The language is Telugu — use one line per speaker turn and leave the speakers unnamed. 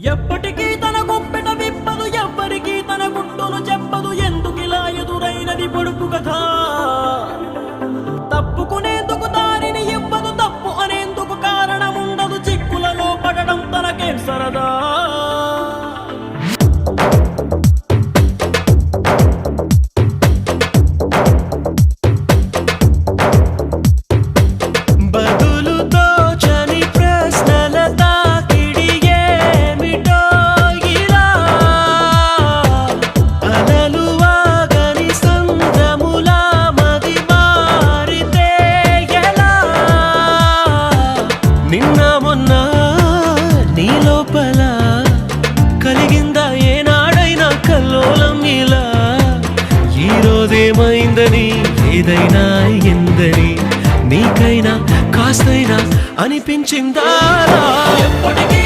ఎప్పటికీ తన గుప్పెట విప్పదు, ఎవ్వరికీ తన గుట్టును చెప్పదు. ఎందుకిలా ఎదురైనది పొడుపు కథ? తప్పుకునేందుకు దారిని ఇవ్వదు, తప్పు అనేందుకు కారణం ఉండదు. చిక్కులలో పడడం తనకేం సరదా?
నిన్న మొన్న నీ లోపల కలిగిందా ఏనాడైనా కల్లోలం ఇలా? ఈ రోజేమైందని ఏదైనా ఎందని నీకైనా కాస్తైనా అనిపించిందా?
ఎప్పటికీ